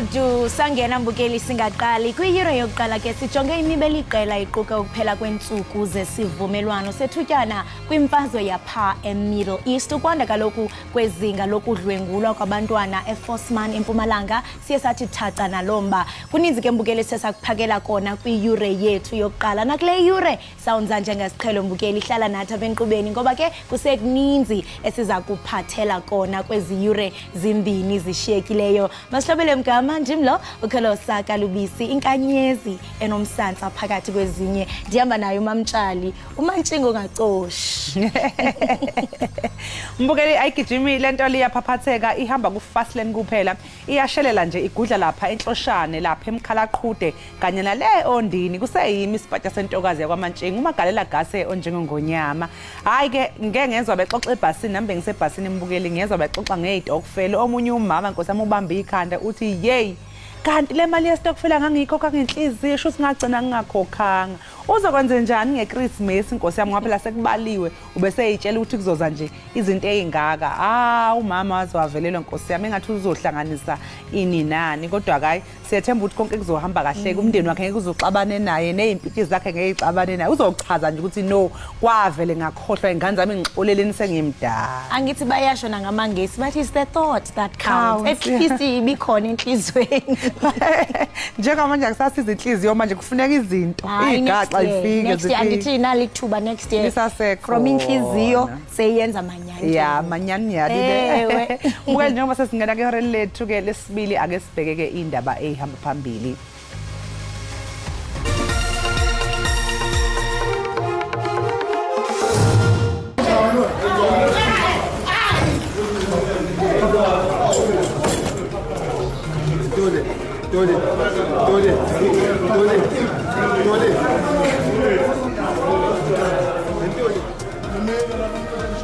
Dudu sangena mbukeli singaqali kwi-Euro yokuqala ke sijonge imibeli iqela iquka ukuphela kweentsuku zesivumelwano sethutyana kwimfazwe yapha eMiddle East ukwanda kaloku kwezinga lokudlwengulwa kwabantwana eForceman eMpumalanga siye sathi thatha nalomba kuninzi ke mbukeli sesakuphakela kona kwi-Euro yethu yokuqala nakule Euro sawunza njengesiqhelo mbukeli ihlala nathi abenkqubeni ngoba ke kusekuninzi esiza kuphathela kona kwezi Euro zimbini zishiyekileyo. Masihlobele mgama njimlo ukhelosa kalubisi inkanyezi enomsantsa phakathi kwezinye ndihamba nayo umamtshali umantshingo ngacoshi. Mbukeli ayigijimi lento liyaphaphatheka ihamba ku-fast lane kuphela iyashelela nje igudla lapha enhloshane lapha emkhalaqhude kanye nale ondini kuseyimi isipatya sentokazi yakwamantshingo umagalela gase onjengongonyama. Hayi ke ngeke ngezwe bexoxa ebhasini nambe ngisebhasini mbukeli ngezwe bexoxa ngezitokfela omunye umama nkosami ubamba ikhanda uthi yey kanti le mali yesitokfela ngangiyikhokha ngenhliziyo sho singagcina ngingakhokhanga uzokwenza njani ngeChristmas inkosi yami ngaphela sekubaliwe ubese eyitshela ukuthi kuzoza nje izinto ezingaka umama waziwavelelwa inkosi yami engathi uzohlanganisa ini nani kodwa hayi siyethemba ukuthi konke kuzohamba kahle umndeni wakhe ngeke uzoxabane naye nezimpilo zakhe ngeke ixabane naye uzochaza nje ukuthi no kwavele ngakhohlwa ingane zami ngixoleleni sengimdala angithi bayasho nangamangesi but is the thought that counts at least ibikhona enhlizweni njengamanje akusasiza inhliziyo manje kufuneka izinto igaxa ifike next year andithi nali thuba next year from inhliziyo seyenza manyani ya manyani yadile ubukele njengoba sesingena ke horeni lethu ke lesibili ake sibheke ke indaba ehamba phambili.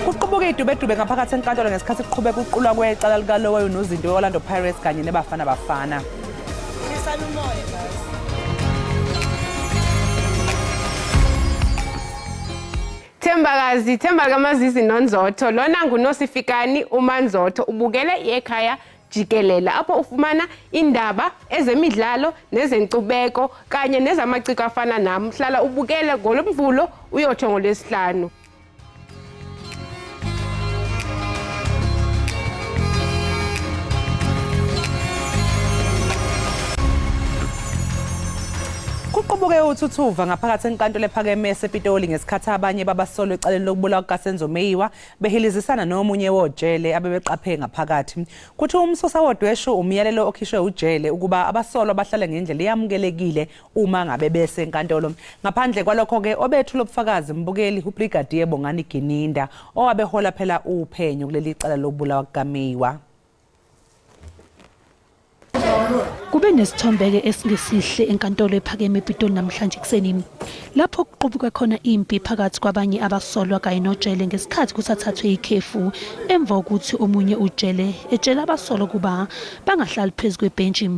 Kuqubuke idubedube ngaphakathi enkantolo ngesikhathi kuqhubeka uqulwa kwecala likaloweyo nozinto weOrlando Pirates kanye nebafana bafana. Themba kamazizi nonzotho lona nguNosifikani uManzotho ubukele Ekhaya Jikelele apho ufumana indaba ezemidlalo nezenkcubeko kanye nezamaciko afana nami hlala ubukele ngolomvulo uyotsho ngolwesihlanu. Kuqubuke uthuthuva ngaphakathi enkantolo ephakeme ePitoli ngesikhathi abanye babasolwe ecaleni lokubulawa kukaSenzo Meyiwa behilizisana nomunye wojele abebeqaphe ngaphakathi. Kuthi umsusa wodweshu umyalelo okhishwe ujele ukuba abasolwa bahlale ngendlela eyamukelekile uma ngabe bese enkantolo. Ngaphandle kwalokho ke obethu lobufakazi mbukeli uBrigadier Bongani Gininda owabehola phela uphenyo kuleli cala lokubulawa kukaMeyiwa. Kube nesithombeke esingesihle enkantolo ephakeme ePitoli namhlanje kuseni lapho kuqubuka khona impi phakathi kwabanye abasolwa kanye nojele ngesikhathi kusathathwe ikhefu emva kokuthi omunye ujele ejela abasolwa kuba bangahlali phezu kwebhenji.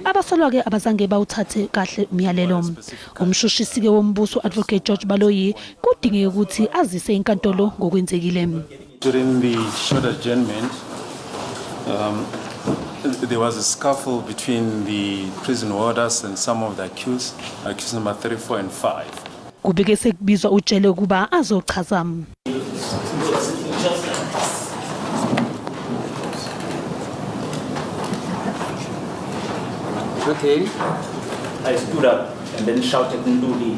Abasolwa ke abazange bawuthathe kahle umyalelo. Umshushisi ke wombuso Advocate George Baloyi kudingeka ukuthi azise inkantolo ngokwenzekile. During the short adjournment there was a scuffle between the prison warders and some of the accused number 3, 4 and 5. Kubike sekubizwa ujele ukuba azochaza. Okay. I stood up and then shouted Nduli.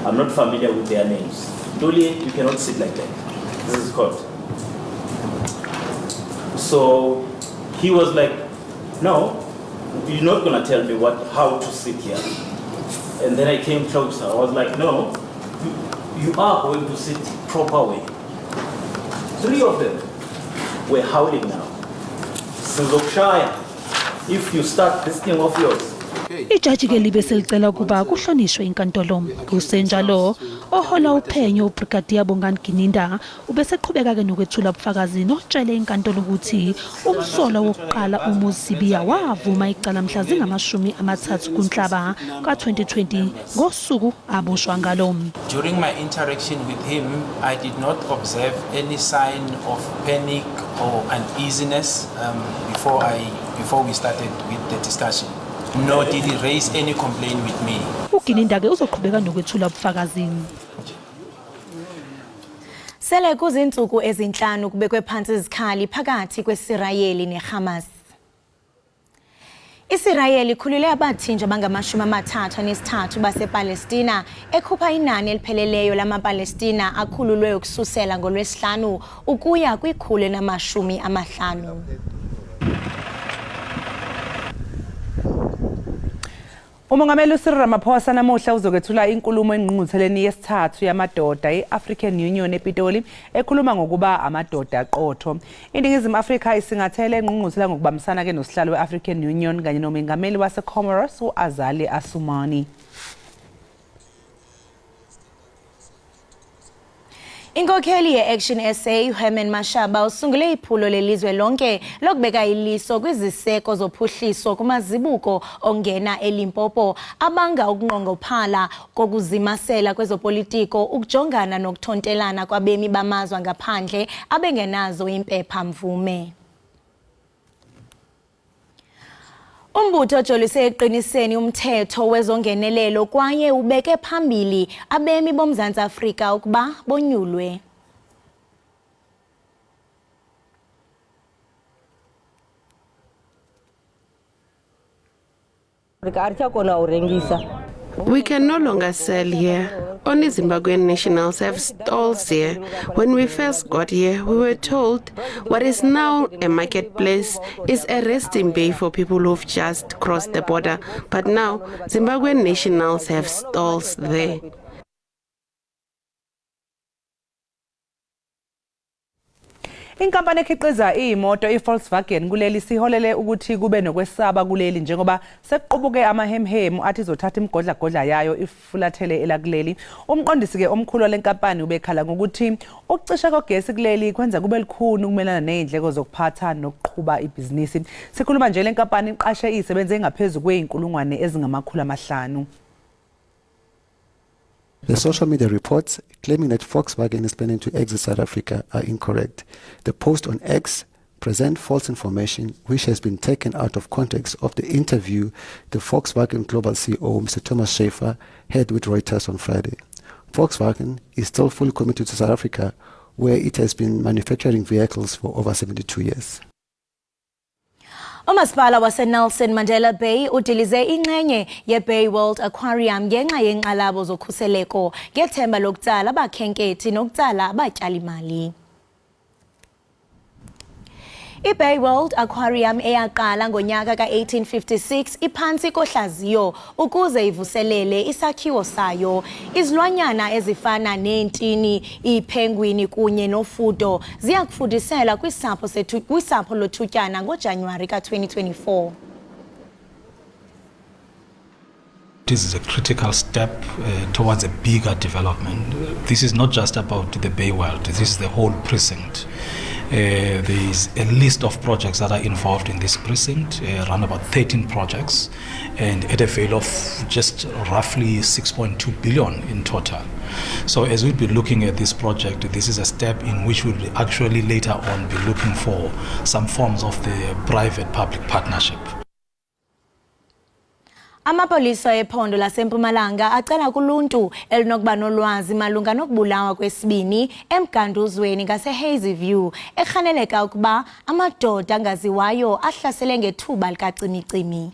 I'm not familiar with their names. Nduli, you cannot sit like that. This is court. So he was like, no, you're not going to tell me how to sit here. And then I came closer. I was like, no, you are going to sit proper way. 3 of them were howling now. Sizokshaya, if you start this thing of yours. Ijaji ke libe selicela ukuba kuhlonishwe inkantolo. Kusenjalo ohola uphenyo uBrigadier Bongani Gininda ubeseqhubeka ke nokwethula ubufakazi notshele inkantolo ukuthi umsolwa wokuqala uMuzibiya wavuma icala mhla zingama-30 kuNhlaba ka-2020 ngosuku aboshwa ngalo. During my interaction with him, I did not observe any sign of panic or uneasiness before I before we started with the discussion. Nor did he raise any complaint with me. uGininda-ke uzoqhubeka nokwethula ubufakazini. Sele kuzinsuku ezinhlanu kubekwe phansi izikhali phakathi kweSirayeli neHamas. Isirayeli ikhulule abathinja abangama-33 basePalestina ekhupha inani elipheleleyo lamaPalestina akhululwe ukususela ngoLwesihlanu ukuya kwi-150. Umongameli uCyril Ramaphosa namuhla uzokwethula inkulumo engqungqutheleni yesithathu yamadoda e-African Union ePitoli ekhuluma ngokuba amadoda aqotho. INingizimu Afrika isingathele engqungquthela ngokubambisana ke nosihlalo we-African Union kanye nomengameli waseComoros uAzali Assoumani. Inkokheli ye-Action SA Herman Mashaba usungule iphulo lelizwe lonke lokubeka iliso kwiziseko zophuhliso kumazibuko ongena eLimpopo abanga ukunqongophala kokuzimasela kwezopolitiko ukujongana nokuthontelana kwabemi bamazwe ngaphandle abengenazo impepha mvume. Umbutho ojolise eqiniseni umthetho wezongenelelo kwaye ubeke phambili abemi boMzantsi Afrika ukuba bonyulwe. We can no longer sell here. Only Zimbabwean nationals have stalls here. When we first got here, we were told what is now a marketplace is a resting bay for people who've just crossed the border. But now, Zimbabwean nationals have stalls there. Inkampani ekhiqiza imoto iVolkswagen kuleli siholele ukuthi kube nokwesaba kuleli njengoba sekuqubuke amahemhemu athi izothatha imigodlagodla yayo ifulathele elakuleli. Umqondisi ke omkhulu lenkampani ubekhala ngokuthi ukucisha kogesi kuleli kwenza kube likhulu ukumelana nezindleko zokuphatha nokuqhuba ibhizinisi. Sikhuluma nje lenkampani iqashe isebenze engaphezulu kweinkulungwane ezingama500. The social media reports claiming that Volkswagen is planning to exit South Africa are incorrect. The post on X present false information which has been taken out of context of the interview the Volkswagen Global CEO, Mr. Thomas Schaefer, had with Reuters on Friday. Volkswagen is still fully committed to South Africa, where it has been manufacturing vehicles for over 72 years. Umasipala waseNelson Mandela Bay udilize ingxenye yeBay World Aquarium ngenxa yenqalabo zokhuseleko ngethemba lokutsala abakhenkethi nokutsala abatyali imali. iBay World Aquarium eyaqala ngonyaka ka-1856 iphansi kohlaziyo ukuze ivuselele isakhiwo sayo. Izilwanyana ezifana neentini, iiphengwini kunye nofudo ziyakufudisela kwisapho lothutyana ngoJanuwari ka-2024. This is a critical step towards a bigger development. This is not just about the Bay World, this is the whole precinct. There is a list of projects that are involved in this precinct, around about 13 projects, and at a value of just roughly 6.2 billion in total. So as we'll be looking at this project, this is a step in which we'll actually later on be looking for some forms of the private-public partnership. Amapolisa ephondo laseMpumalanga acela kuluntu elinokuba nolwazi malunga nokubulawa kwesibini emganduzweni ngaseHazyview ekhaneleka ukuba amadoda angaziwayo ahlasele ngethuba likacimicimi.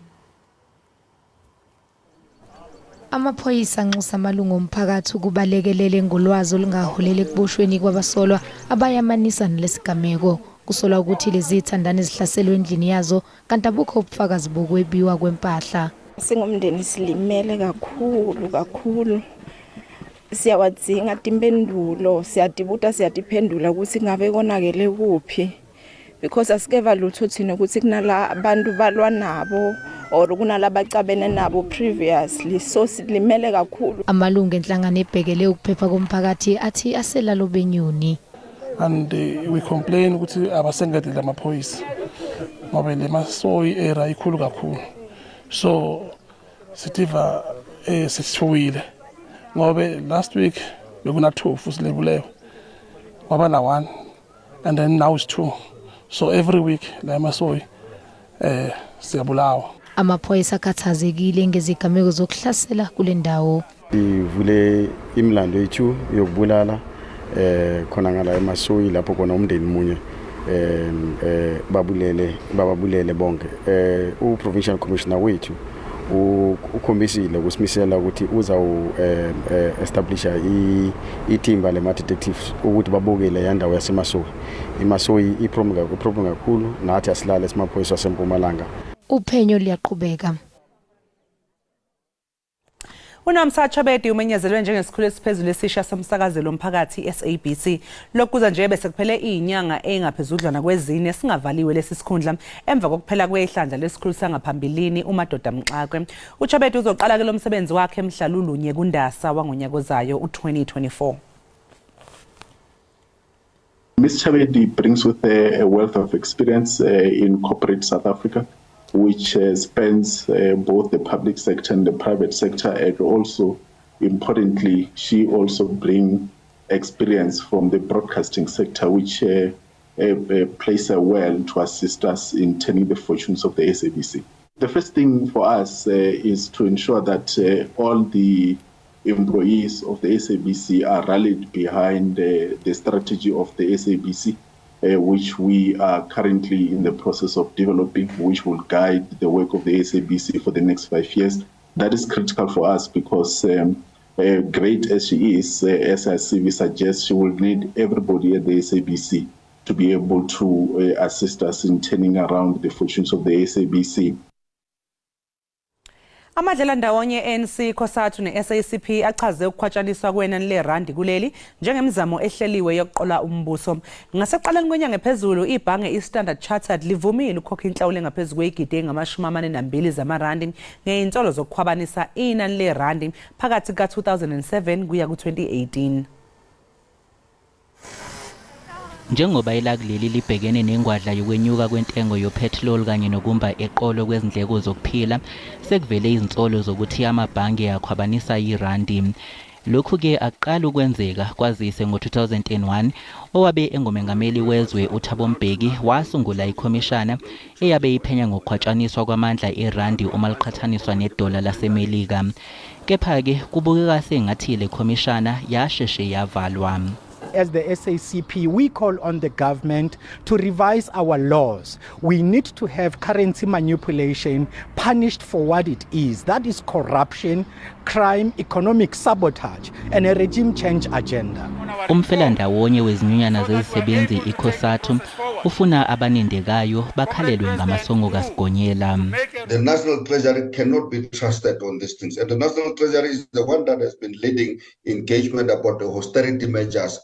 Amaphoyisa anxusa amalungu omphakathi ukubalekelele ngolwazi olungaholele ekuboshweni kwabasolwa abayamanisa nalesigameko. Kusolwa ukuthi lezi zithandana ezihlaselwe endlini yazo kanti abukho ubufakazi bokwebiwa kwempahla. Singumndeni silimele kakhulu siyawadzinga impendulo siyadibuta siyadiphendula ukuthi ngabe konakele kuphi because asikeva lutho thina ukuthi kunala abantu balwa nabo or kunalabacabene nabo previously, so silimele kakhulu. Amalungu enhlangano ebhekele ukuphepha komphakathi athi aselalo benyuni. And we complain ukuthi abasengadile amaphoyisa ngoba le masoyi era ikhulu kakhulu. So sitiva sithuwile ngoba last week bekuna 2 futhi lebuleyo waba na 1 and then now it's 2. So every week la masoyi siyabulawa. Amaphoyisa akhathazekile ngezigameko zokuhlasela kule ndawo. Ivule imlando yethu yokubulala khona ngala eMasoyi lapho khona umndeni munye bababulele bonke. U-Provincial Commissioner wethu ukhombisile ukusimisela ukuthi uzawu establisha ithimba lema-detectives ukuthi babukele yandawo yaseMasoyi. iMasoyi iproblem kakhulu nathi asilale esimaphoyisa asempumalanga. Uphenyo liyaqhubeka. UNamsa Bedi umenyezelwe njengesikhulu esiphezulu esisha somsakazelo omphakathi SABC. Lokuza nje bese kuphele izinyanga engaphezudlwana kwezine singavaliwe lesi sikhundla emva kokuphela kwehlandla lesikhulu sangaphambilini uMadoda Mxakwe. uChabedi uzoqala ke lo msebenzi wakhe emhlalulunye kuNdasa wangonyaka ozayo u2024. Ms. Chabedi brings with her a wealth of experience in corporate South Africa, which spans both the public sector and the private sector, and also, importantly, she also brings experience from the broadcasting sector, which plays her well to assist us in turning the fortunes of the SABC. The first thing for us is to ensure that all the employees of the SABC are rallied behind the strategy of the SABC, which we are currently in the process of developing, which will guide the work of the SABC for the next 5 years. That is critical for us because great as she is, as our CV suggests, she will need everybody at the SABC to be able to assist us in turning around the fortunes of the SABC. Amadlela ndawonye ANC Khosathu ne-SACP achaze ukukhwatshaniswa kwenani lerandi kuleli njengemizamo ehleliwe yokuqola umbuso. Ngaseqaleni kwenyanga ephezulu ibhange iStandard Chartered livumile ukukhokha inhlawulo engaphezulu kwezigidi ezingama-42 zamarandi ngey'nsolo zokukhwabanisa inani lerandi phakathi ka-2007 kuya ku-2018. Njengoba ilakuleli libhekene nengwadla yokwenyuka kwentengo yopetrol kanye nokumba eqolo kwezindleko zokuphila, sekuvele izinsolo zokuthi amabhange akhwabanisa irandi. Lokhu ke aqala ukwenzeka kwazise ngo-2001 owabe engumengameli wezwe uThabo Mbeki wasungula ikhomishana eyabe iphenya ngokukhwatshaniswa kwamandla erandi uma liqhathaniswa nedola laseMelika. Kepha-ke kubukeka sengathi le khomishana yasheshe yavalwa. As the SACP, we call on the government to revise our laws. We need to have currency manipulation punished for what it is. That is corruption, crime, economic sabotage, and a regime change agenda. Umfelandawonye wezinyunyana zezisebenzi iKhosathu ufuna abanindekayo bakhalelwe ngamasongo kaSigonyela. The National Treasury cannot be trusted on these things, and the National Treasury is the one that has been leading engagement about the austerity measures.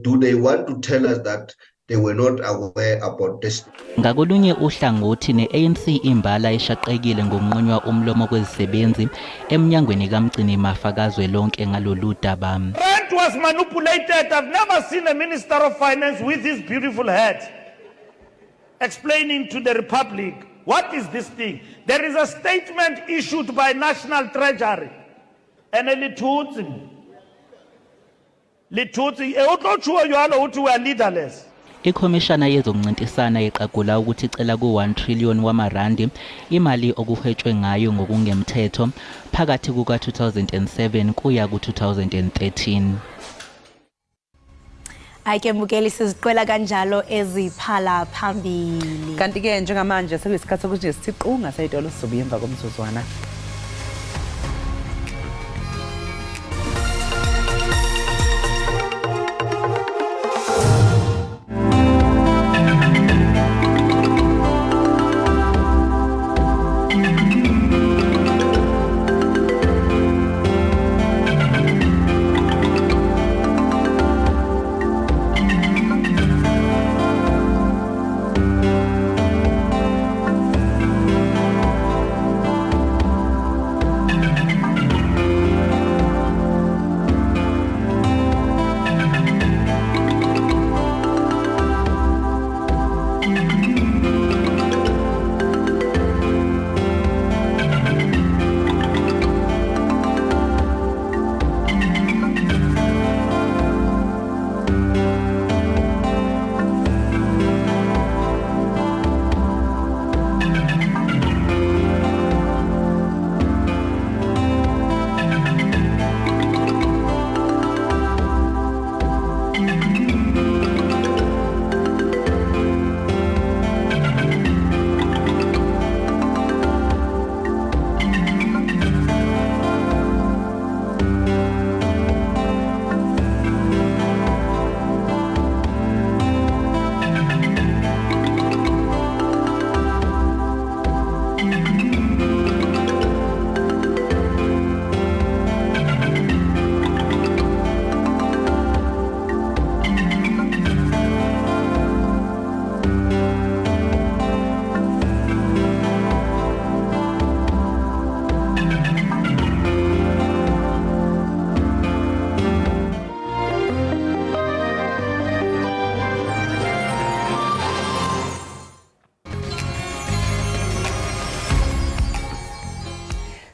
Do they want to tell us that they were not aware about this? Ngakolunye uhlangothi ne-ANC imbala eshaqekile ngokunqunywa umlomo kwezisebenzi emnyangweni kaMgcini Mafakazwe lonke ngalolu daba. Rent was manipulated. I've never seen a Minister of Finance with his beautiful hat explaining to the Republic, what is this thing? There is a statement issued by National Treasury and a lithuthi utlotshuwa yalo uthi we are leaderless. Ikhomishana yezokuncintisana iqagula ukuthi icela ku-1 trillion wamarandi imali okuhwetshwe ngayo ngokungemthetho phakathi kuka-2007 kuya ku-2013. Ayike mbukeli siziqwela kanjalo eziphala phambili. Kanti-ke njengamanje sekuyisikhathi sokuthi nje sithiqunga sayitolo sizobe emva komzuzwana.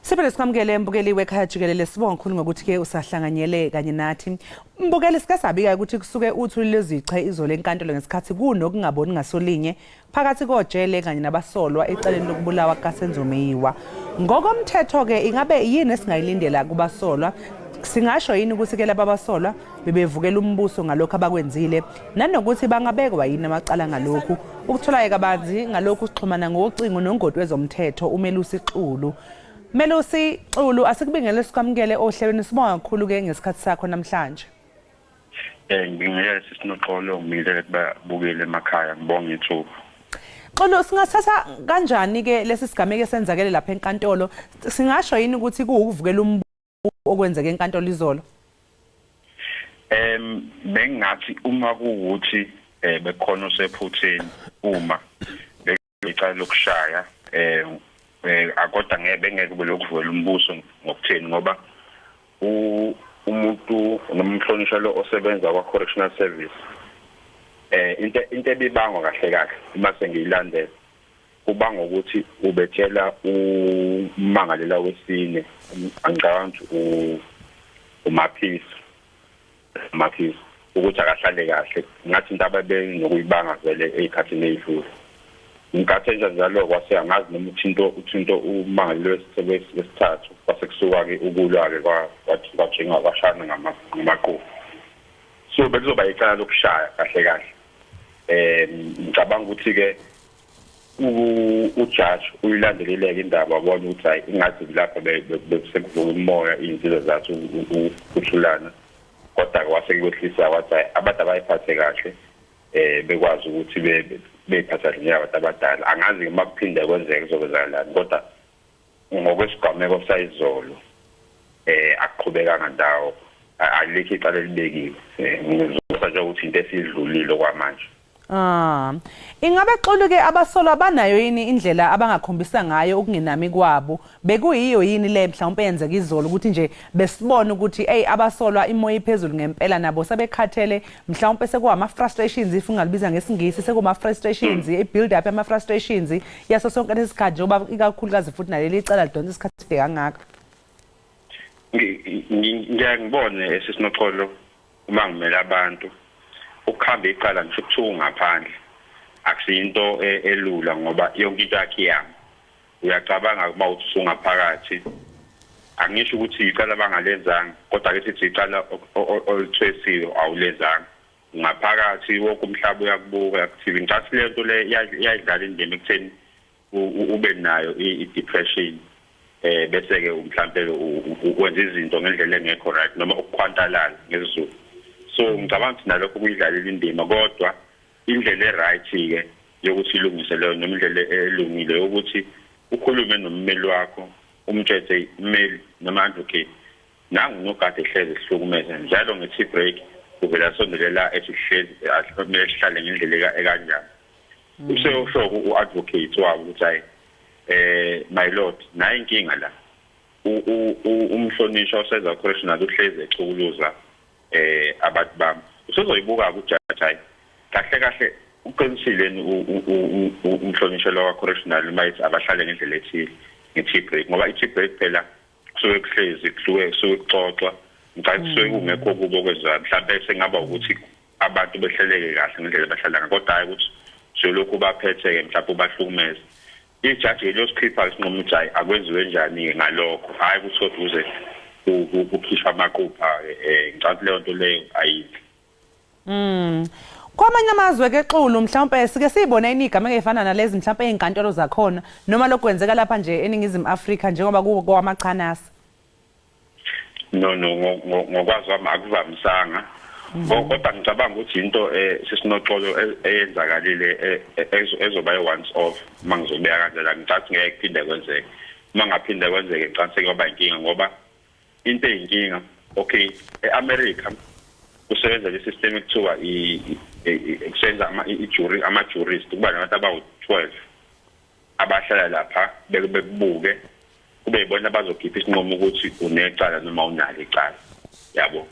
Siphinde sikamukele mbukeli wekhaya Jikelele, sibonga kakhulu ngokuthi ke usahlanganyele kanye nathi. Mbukeli sike sabika ukuthi kusuke uthuli leziche izolo enkantolo ngesikhathi kunokungaboni ngasolinye phakathi kojele kanye nabasolwa eceleni lokubulawa kaSenzomeyiwa. Ngokomthetho ke ingabe yini esingayilindela kubasolwa? Singasho yini ukuthi ke laba basolwa bebevukela umbuso ngalokho abakwenzile nanokuthi bangabekwa yini amacala ngalokhu? Ukutholaye kabanzi ngalokhu sixhumana ngocingo nongoti wezomthetho uMelusi Xulu. Melusi Xulu, asikubingele sikwamukele ohlelweni, sibonga kakhulu ke ngesikhathi sakho namhlanje. Ngibingelela sisinoxolo ngimile kubabukele emakhaya, ngibonga ithuba. Xulu, singathatha kanjani ke lesi sigameko esenzakele lapha enkantolo? Singasho yini ukuthi kuwukuvukela umbuso okwenzeke enkantolo izolo? Bengathi uma kuwukuthi bekhona usephutheni uma becala lokushaya akodwa ngeke belokuvela umbuso ngokutheni ngoba umuntu nomhlonishwa lo osebenza kwa correctional service into ebibangwa kahle kahle uma sengiyilandela kubanga ukuthi ubethela umangalela wesine angicabanga uMaphisi ukuthi akahlale kahle ngathi into ababenokuyibanga vele ezikhathini ezidlule. Ngikathe njalo kwase angazi noma uthinto umangalelo wesithathu kwase kusuka ke ukulwa ke kwajenga kwashana ngamaqofu. So bekuzoba icala lokushaya kahle kahle. Ngicabanga ukuthi ke ujudge uyilandeleleke indaba wabona ukuthi hayi ingathi lapha besekuvula umoya izinto zathu ukuthulana. Kodwa kwase kwehlisa wathi abantu abayiphathe kahle bekwazi ukuthi bephathathele abantu abadala. Angazi uma kuphinde kwenzeke kuzokwenzakala kodwa ngokwesigameko sayizolo akuqhubekanga ndawo alikho icala libekiwe. Ngizosho nje ukuthi into esidlulile kwamanje. Ingabe Xulu ke abasolwa banayo yini indlela abangakhombisa ngayo ukungenami kwabo? Bekuyiyo yini le mhlawumbe yenzeka izolo ukuthi nje besibone ukuthi abasolwa imoya iphezulu ngempela nabo sebekhathele mhlawumbe sekuwama frustrations if ungalibiza ngesingisi sekuma frustrations build up ama frustrations yaso sonke lesikhathi njengoba ikakhulukazi futhi naleli icala lidonsa isikhathi kangaka. Ngiyangibona sisinoxolo uma ngimela abantu ukuhamba iqala ngisho kuthiwa ngaphandle akusiyinto elula ngoba yonke into yakhe yami uyacabanga ukuba uthi ungaphakathi angisho ukuthi iqala bangalenzanga kodwa ke sithi iqala olithwesiwe awulenzanga ngaphakathi wonke umhlaba uyakubuka active ngicathi le nto le iyadlala indima ekutheni ube nayo i-depression bese ke mhlawumbe wenza izinto ngendlela engekho right noma ukukhwantalala ngesizulu. So ngicabanga ukuthi nalokho kuyidlalela indima kodwa indlela eright ke yokuthi ilungise leyo noma indlela elungile ukuthi ukhulume nommeli wakho umthethe email noma advocate nangu nogade ehlezi sihlukumeza njalo ngethi break uvela sondelela esihlezi ahlomele sihlale ngendlela ekanjani. Useyosho uadvocate wabo ukuthi hayi my lord nayi inkinga la umhlonishwa oseza correctional uhlezi ecukuluza abantu bami usezoyibuka kujaji hayi kahle kahle uqinisile umhlonishwa lo correctional mayithi abahlale ngendlela ethile ngethi break ngoba ithi break phela kusuke kuhlezi kusuke kuxoxwa ngicabanga kusuke kungekho kubo kwenza mhlawumbe sengaba ukuthi abantu behleleke kahle ngendlela abahlala ngayo kodwa hayi ukuthi selokhu baphetheke mhlawumbe bahlukumeza ijaji losikhipha isinqumo ukuthi hayi akwenziwe njani ngalokho hayi ukuthi uze ukukhishwa amaqupha ngicabanga leyo nto leyo ayikho. Kwamanye amazwe ke xulu mhlawumbe sike sibone inigama engefana nalezi mhlawumbe einkantolo zakhona noma lokwenzeka lapha nje eningizimu Afrika njengoba kwamachanasi. No ngokwazi wami akuvamisanga. Kodwa ngicabanga ukuthi into sisinoxolo eyenzakalile ezoba once off mangizobeka kanjalo ngicathi ngeke kuphinde kwenzeke. Mangaphinde kwenzeke ngicathi kuba inkinga ngoba into eyinkinga okay eAmerica kusebenza le system ekuthiwa kusenza ama-jurist kuba nabantu abawu-12 abahlala lapha bekubuke kube yibona abazokhipha isinqumo ukuthi unecala noma unalo icala yabo.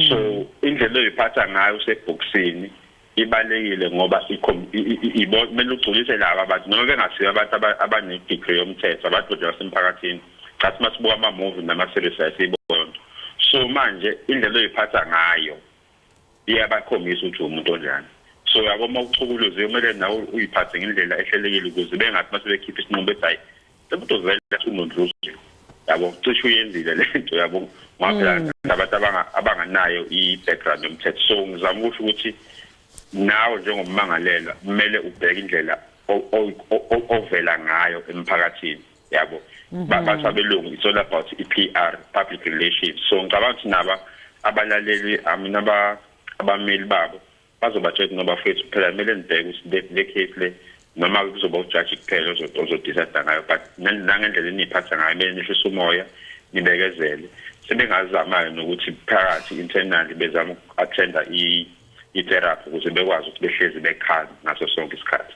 So indlela oyiphatha ngayo usebhokisini ibalekile ngoba kumele ugculise laba abantu noma bengasiyo abantu abane-degree yomthetho abantu nje basemphakathini cathi masibuka ama-movie nama-series ayisibona. So manje indlela oyiphatha ngayo iyabakhombisa ukuthi umuntu onjani. So yabo mawuchukuluze kumele nawe uyiphathe ngendlela ehlelekile ukuze bengathi mase bekhipha isinqumo bethi hayi lento vele unondluzo yabo cishe uyenzile lento yabo ngoba abantu abanganayo i-background yomthetho. So ngizama ukusho ukuthi nawe njengommangalela kumele ubheke indlela ovela ngayo emphakathini yabo. Basabelungu it's all about PR public relations. So ngicabanga ukuthi naba abalaleli abameli babo bazobatshela noba fethu phela kumele nibheke ukuthi le case le noma kuzoba ujudge kuphela ozodecide ngayo but nangendlela eniphatha ngayo kumele nihlise umoya nibekezele sebengazamayo nokuthi phakathi internally bezama uku-attenda i-therapy ukuze bekwazi ukuthi behlezi bekhala ngaso sonke isikhathi.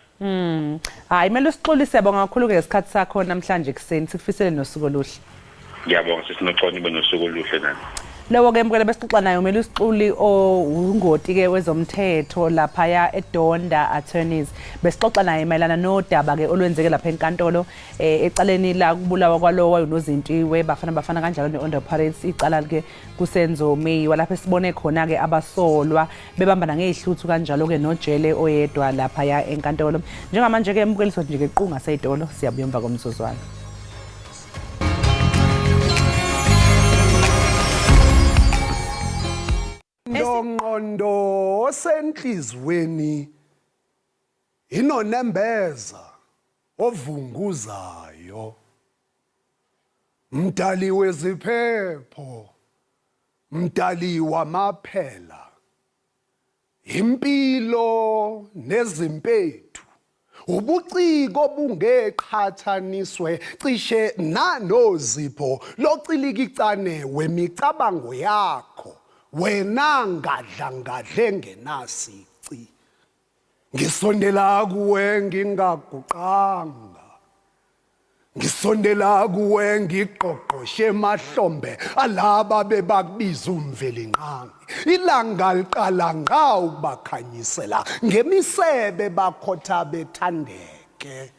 Hayi kumele usixolise siyabonga kakhulu-ke ngesikhathi sakho namhlanje kuseni sikufisele nosuku oluhle. Ngiyabonga sisinoxolo nibe nosuku oluhle nani. Lewo-ke mkele besixoxa naye umele usixuli ungoti-ke wezomthetho laphaya eDonda Attorneys. Besixoxa naye mayelana nodaba-ke olwenzeke lapha enkantolo ecaleni la kubulawa kwalowo wayenozintiwe bafana kanjalo ne-Ondo Pirates icala-ke kusenzo May walapha sibone khona-ke abasolwa bebambana ngey'hluthu kanjalo-ke nojele oyedwa laphaya enkantolo. Njengamanje-ke mbukeliswa nje-ke qunga seyitolo siyabuya emva komzuzwana. Ndonqondo senhlizweni inonembeza ovunguzayo mdali weziphepho mdali wamaphela impilo nezimpethu ubuciko bungeqhathaniswe cishe nanozipho locilikicane wemicabango yakho wena ngadlangadle ngenasici ngisondela kuwe ngingaguqanga ngisondela kuwe ngiqoqoshe emahlombe alaba bebakubiza umvelinqangi ilanga liqala ngawo ukubakhanyisela ngemisebe bakhotha bethandeke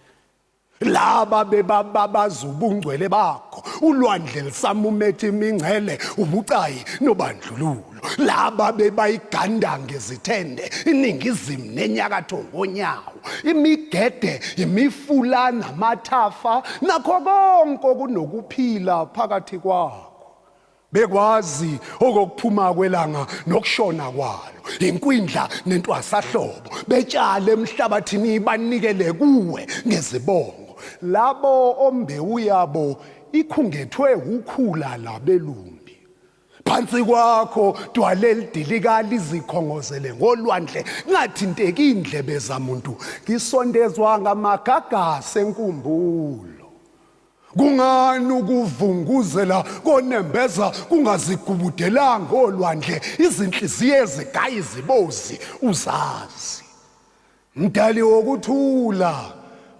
laba bebababaza ubungcwele bakho ulwandle lisamumethe imingcele ubucayi nobandlululo laba bebayiganda ngezithende iningizimu nenyakatho ngonyawo imigede imifula namathafa nakho konke kunokuphila phakathi kwakho bekwazi okuphuma kwelanga nokushona kwalo inkwindla nentwasahlobo betshale emhlabathini banikele kuwe ngezibongo labo ombewu yabo ikhungethwe ukhula labelumbi phansi kwakho dwale lidilika lizikhongozele ngolwandle ngathinteki indlebe zamuntu ngisondezwa ngamagagasi enkumbulo kungani ukuvunguzela konembeza kungazigubudelanga olwandle izinhliziyo ezigaya izibozi uzazi mdali wokuthula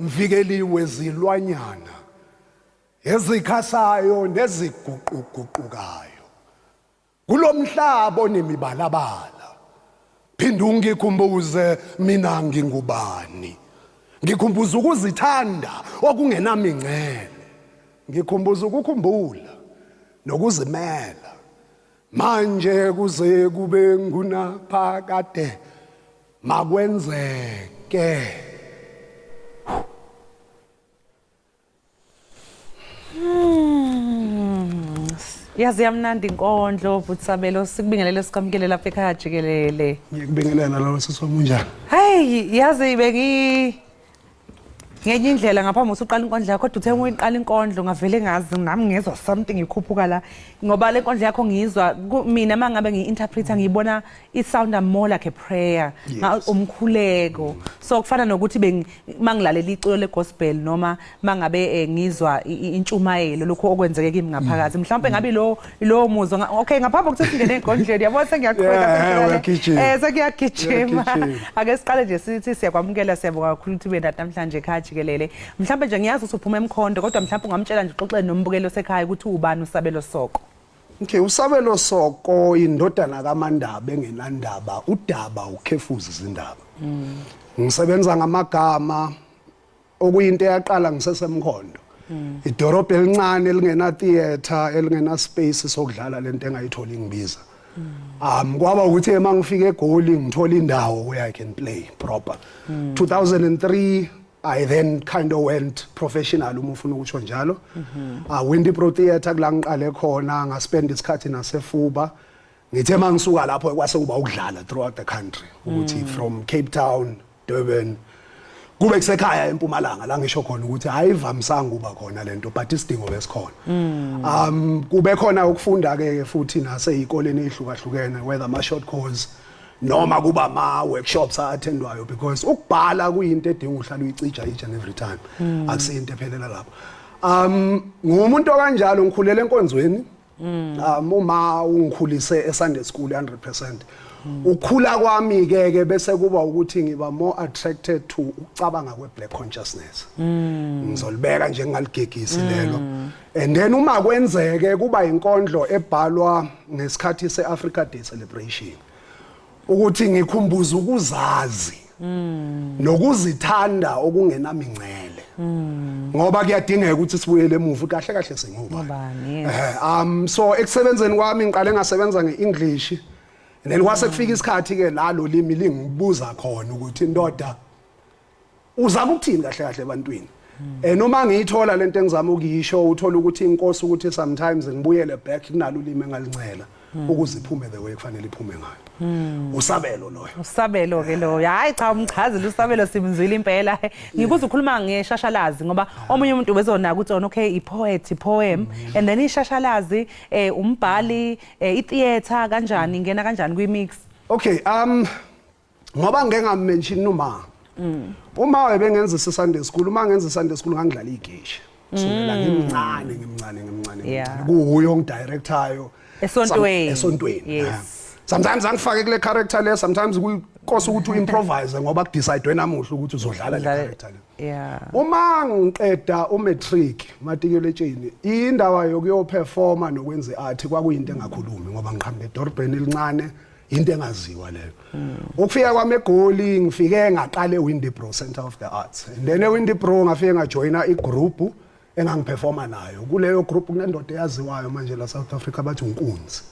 mvikeliwe zilwanyana ezikhasayo neziguquguqukayo kulomhlaba onemibalabala phinda ungikhumbuze mina ngingubani ngikhumbuza ukuzithanda okungenamingcele ngikhumbuza ukukhumbula nokuzimela manje kuze kube ngunaphakade makwenzeke Yazi yamnandi inkondlo Butsabelo sikubingelele sikamkele lapha ekhaya Jikelele. Ngikubingelela lo siswamunjani. Hey yazi ngenye indlela ngaphambi usuqala inkondlo yakho kodwa uthe uyiqala inkondlo ngavele ngazi nami ngezwa something ikhuphuka la ngoba le nkondlo yakho ngizwa mina mangabe ngiinterpreter ngibona it sound more like a prayer umkhuleko so kufana nokuthi mangilalela iculo legospel noma mangabe ngizwa intshumayelo lokho okwenzeke kimi ngaphakathi mhlawumbe ngabe lo muzwa okay ngaphambi ukuthi singene enkondlweni yabo sengiyaqhubeka sengiyagijima ake siqale nje sithi siyakwamukela siyabonga kakhulu ukuthi ube namhlanje ekhaya Jikelele mhlawumbe nje ngiyazi ukuthi uphuma emkhondo kodwa mhlawumbe ungamtshela nje uxoxele nombukelo sekhaya ukuthi ubani uSabelo Soko. Okay, uSabelo Soko indodana kaMandaba engenandaba, udaba ukhefuza izindaba. Ngisebenza ngamagama okuyinto eyaqala ngisesemkhondo. Idorobha elincane elingena theater, elingena space sokudlala lento engayithola ngibiza. Kwaba ukuthi emangifika eGoli ngithola indawo where I can play proper. 2003 I then kind of went professional uma ufuna ukutsho njalo. Windy Pro Theatre kula ngiqale khona ngaspend isikhathi naseFuba. Ngithe mangisuka lapho kwase kuba ukudlala throughout the country ukuthi from Cape Town, Durban kube kusekhaya eMpumalanga la ngisho khona ukuthi ayivamisanga kuba khona lento but isidingo besikhona. Kube khona ukufunda ke futhi naseyikoleni ehlukahlukene whether ama short course noma kuba ama workshops athendwayo because ukubhala kuyinto edinga uhlala uyicija each and every time akusiyinto ephelela lapho. Ngumuntu kanjalo ngikhulele enkonzweni uma ungikhulise eSunday school 100%. Ukukhula kwami ke bese kuba ukuthi ngiba more attracted to ukucabanga kwe-black consciousness. Ngizolibeka nje ngaligegisi lelo. And then uma kwenzeke kuba inkondlo ebhalwa ngesikhathi se-Africa Day celebration. Ukuthi ngikhumbuza ukuzazi nokuzithanda okungenamingcele ngoba kuyadingeka ukuthi sibuyele emuva kahle kahle singubani. So ekusebenzeni kwami ngiqale ngasebenza ngeEnglish and then kwase kufika isikhathi ke lalo limi lingibuza khona ukuthi indoda uzama ukuthini kahle kahle ebantwini noma ngiyithola lento engizama ukuyisho uthola ukuthi inkosi ukuthi sometimes ngibuyele back kunalo ulimi engalincela ukuze iphume the way kufanele iphume ngayo. Usabelo loyo. Usabelo ke loyo. Hayi cha umchazile uSabelo simzwile impela. Ngikuze ukhuluma ngeshashalazi ngoba omunye umuntu bezona ukuthi okay i-poet, i-poem and then ishashalazi umbhali i-theater kanjani ingena kanjani kwi-mix. Okay, ngoba ngeke ngamention uma webengenza iSunday school uma ngenza iSunday school ngangidlala igeshi. Kusukela ngimncane. Kuyo ngidirectayo esontweni. Yes. Sometimes angifake kule character le sometimes kuyikosa ukuthi uimprovise ngoba kudecide namuhla ukuthi uzodlala le character le. Yeah. Uma ngiqeda umatric matikuletsheni indaba yokuyoperforma nokwenza art kwakuyinto engakhulumi ngoba ngiqhambe edorobheni elincane into engaziwa leyo. Ukufika kwami eGoli ngifike ngaqale eWindy Pro Center of the Arts and then eWindy Pro ngafike ngajoina igroup engangiperforma nayo kuleyo group kunendoda eyaziwayo manje la South Africa bathi uNkunzi.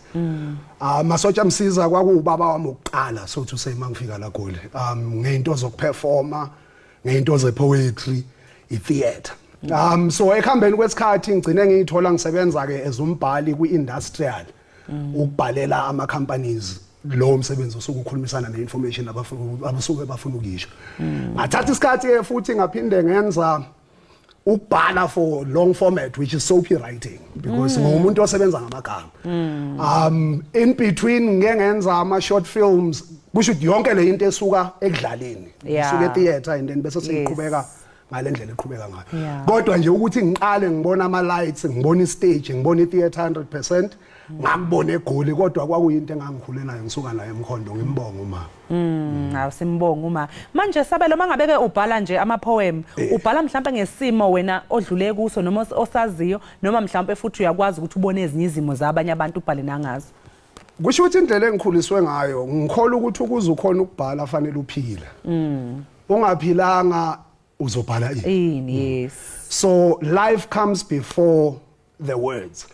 Masotsha msiza kwakuubaba wami oqala so to say mangifika la Goli ngeinto zokuperforma ngeinto zepoetry itheater. So ekhambeni kwesikhathi ngicine ngiyithola ngisebenza ke ezumbhali kwi-industrial ukubhalela ama companies lo msebenzi usukukhulumisana neinformation abasuke bafuna ukuyisho. Ngathatha isikhathi futhi ngaphinde ngenza ukubhala for long format which is soapy writing because ngumuntu osebenza ngamagama. In between ngeke ngenza ama short films kusho ukuthi yonke le into esuka ekudlaleni isuka etheater and then bese siqhubeka ngalendlela eqhubeka ngayo. Kodwa nje ukuthi ngiqale ngibona ama lights ngibona istage ngibona itheater 100% ngakubona eGoli kodwa kwakuyinto engangikhule nayo ngisuka nayo emkhondo ngimbonga uma. Hawu simbonga uma. Manje Sabelo mangabeke ubhala nje ama poem ubhala mhlawumbe ngesimo wena odlule kuso noma osaziyo noma mhlawumbe futhi uyakwazi ukuthi ubone ezinye izimo zabanye abantu ubhale nangazo. Kusho ukuthi indlela engikhuliswe ngayo ngikholwa ukuthi ukuze ukhona ukubhala fanele uphile. Ungaphilanga uzobhala ini. Yes. So life comes before the words.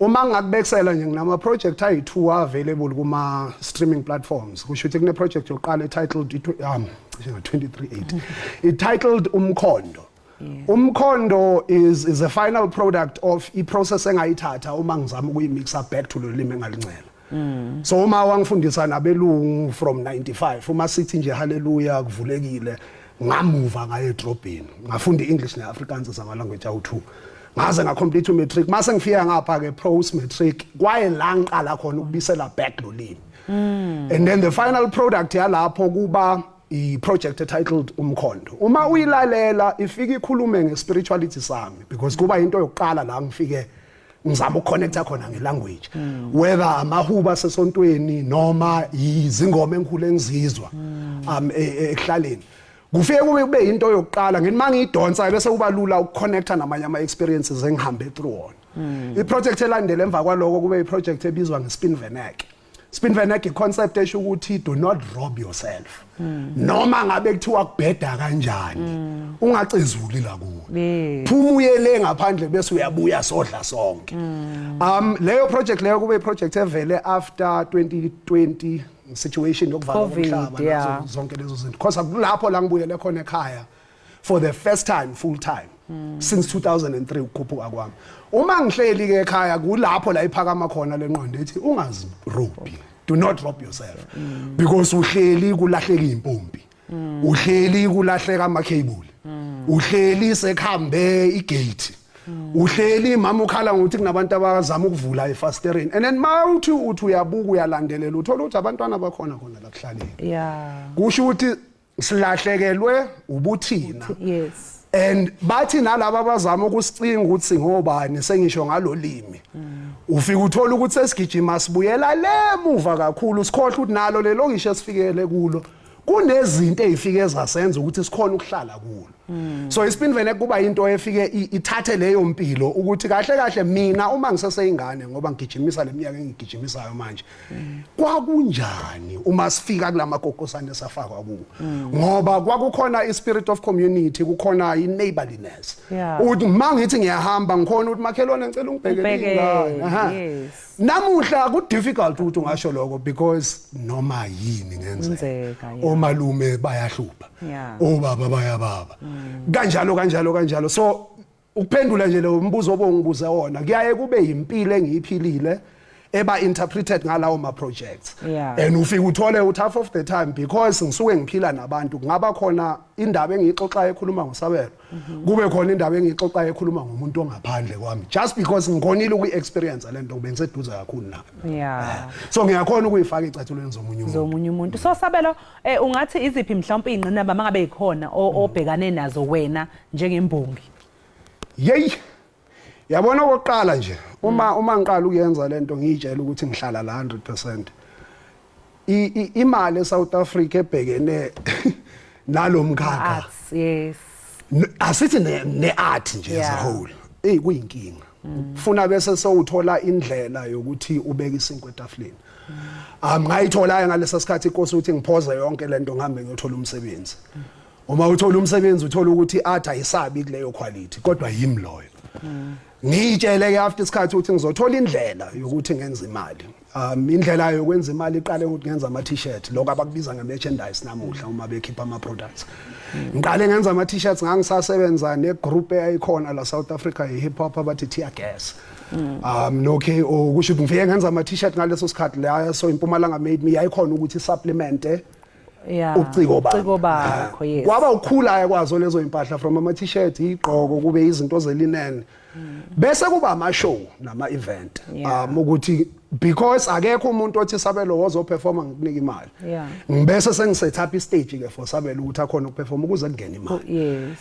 Uma ngakubekisela nje nginama project ayi2 available kuma streaming platforms. Kusho ukuthi kune project yoqala etitled 23:8. Ititled Umkhondo. Umkhondo is a final product of i-process engayithatha uma ngizama ukuyimixa back to lo limi engalincela. So uma wangifundisa nabelungu from 95 uma sithi nje hallelujah kuvulekile ngamuva ngaye edrobheni ngafunda English ne-Afrikaans as ama-language awu-2 ngaze ngacomplete umatric mase ngifika ngapha ke post matric kwaye la ngiqala khona ukubisela back lo limi. And then the final product yalapho kuba i-project titled Umkhondo. Uma uyilalela ifika ikhulume nge-spirituality sami because kuba into yokuqala la ngifike ngizama ukconnecta khona ngelanguage. Whether amahuba sesontweni noma izingoma engikhulu engizizwa ekuhlaleni. Kufike kube into yokuqala ngithi mangiyidonsa bese kuba lula ukconnecta namanye ama-experiences engihambe through wona. I-project elandela emva kwaloko kube i-project ebizwa nge-spin vernac. Spin vernac i-concept esho ukuthi do not rob yourself. Noma ngabe kuthiwa kubheda kanjani ungacezuli la kuwe. Phuma uyele ngaphandle bese uyabuya sodla sonke. Leyo project leyo kube i-project evele after 2020 situation yokuvala komhlaba zonke lezo zinto. Because kulapho la ngibuyele khona ekhaya for the first time full time since 2003 ukukhuphuka kwami. Uma ngihleli ke ekhaya kulapho la iphakama khona lenqondo ethi ungazirobi. Do not rob yourself. Because uhleli kulahleka impompi. Uhleli kulahleka ama-cable. Uhleli sekhambe igate. Uhleli mama ukhala ngokuthi kunabantu abazama ukuvula efastereni. And then mawuthi uthi uyabuka uyalandelela uthola ukuthi abantwana bakhona khona la kuhlaleni. Kusho ukuthi silahlekelwe ubuthina. Yes. And bathi nalabo abazama ukusicinga ukuthi singobani sengisho ngalolimi. Ufika uthola ukuthi sesigijima sibuyela lemuva kakhulu sikhohle ukuthi nalo lelo ngisho sifikele kulo kunezinto ezifike ezasenza ukuthi sikhona ukuhlala kulo. So ispin vernac kuba into efike ithathe leyo mpilo ukuthi kahle kahle mina uma ngiseseyingane ngoba ngigijimisa leminyaka engigijimisayo manje kwakunjani uma sifika kulamakokosana safakwa kuwo ngoba kwakukhona ispirit of community kukhona ineighborliness uthi mangithi ngiyahamba ngikhona ukuthi makhelwane ngicela ungibhekele ingane namuhla ku difficult ukuthi ungasho lokho because noma yini ngenzeka omalume bayahlupha obaba bayababa kanjalo so ukuphendula nje lo mbuzo obongibuza wona kuyaye kube impilo engiyiphilile eba interpreted ngalawo ma projects and ufika uthole ut half of the time because ngisuke ngiphila nabantu kungaba khona indaba engixoxayo ekhuluma ngosabelo kube khona indaba engixoxayo ekhuluma ngomuntu ongaphandle kwami just because ngikhonile ukuyi-experience lento kube ngiseduze kakhulu nabo so ngiyakhona ukuyifaka ecathulweni zomunye umuntu so Sabelo ungathi iziphi mhlawumbe ingqinamba mangabe ikhona obhekane nazo wena njengembongi yabona okokuqala nje uma ngiqala ukuyenza lento ngiyitshela ukuthi ngihlala la 100% imali eSouth Africa ebhekene nalomkhakha asithi ne-art nje as a whole kuyinkinga ufuna bese sewuthola indlela yokuthi ubeke isinkwe etafuleni ngayithola ngalesa sikhathi inkosi ukuthi ngiphoze yonke lento ngihambe ngiyothola umsebenzi uma uthola umsebenzi uthola ukuthi art ayisabi kuleyo quality kodwa yimi loyo ngitshele ke after isikhathi ukuthi ngizothola indlela yokuthi ngenze imali indlela yokwenza imali iqale ukuthi ngenza ama t-shirt lokho abakubiza nge-merchandise namuhla uma bekhipha ama products ngiqale ngenza ama t-shirts ngangisasebenza negroup eyayikhona la South Africa ye-hip hop abathi Tear Gas okay kusho ukuthi ngifike ngenza ama t-shirt ngaleso sikhathi la so iMpumalanga made me yayikhona ukuthi supplement ubuciko bakho kwaba ukhula kwazo lezo impahla from ama t-shirt igqoko kube izinto zelinene bese kuba ama show nama event ukuthi because akekho umuntu othi Sabelo wozo performa ngikunika imali ngibese sengiset up istage ke for Sabelo ukuthi akhona ukuperform ukuze kungene imali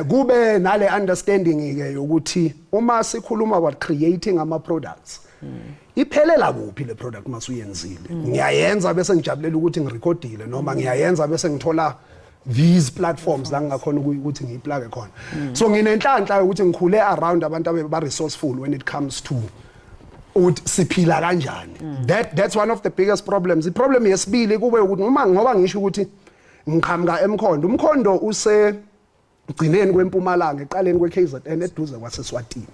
kube nale understanding ke ukuthi uma sikhuluma about creating ama products iphelela kuphi le product masuyenzile ngiyayenza bese ngijabulela ukuthi ngirecordile noma ngiyayenza bese ngithola these platforms la ngingakhona ukuthi ngiyiplug khona so nginenhlanhla ukuthi ngikhule around abantu aba resourceful when it comes to uthi siphila kanjani that's one of the biggest problems iproblem yesibili kube ukuthi ngoba ngisho ukuthi ngiqhamuka eMkhondo umkhondo use gcineni kweMpumalanga eqaleni kweKZN eduze kwaseSwatini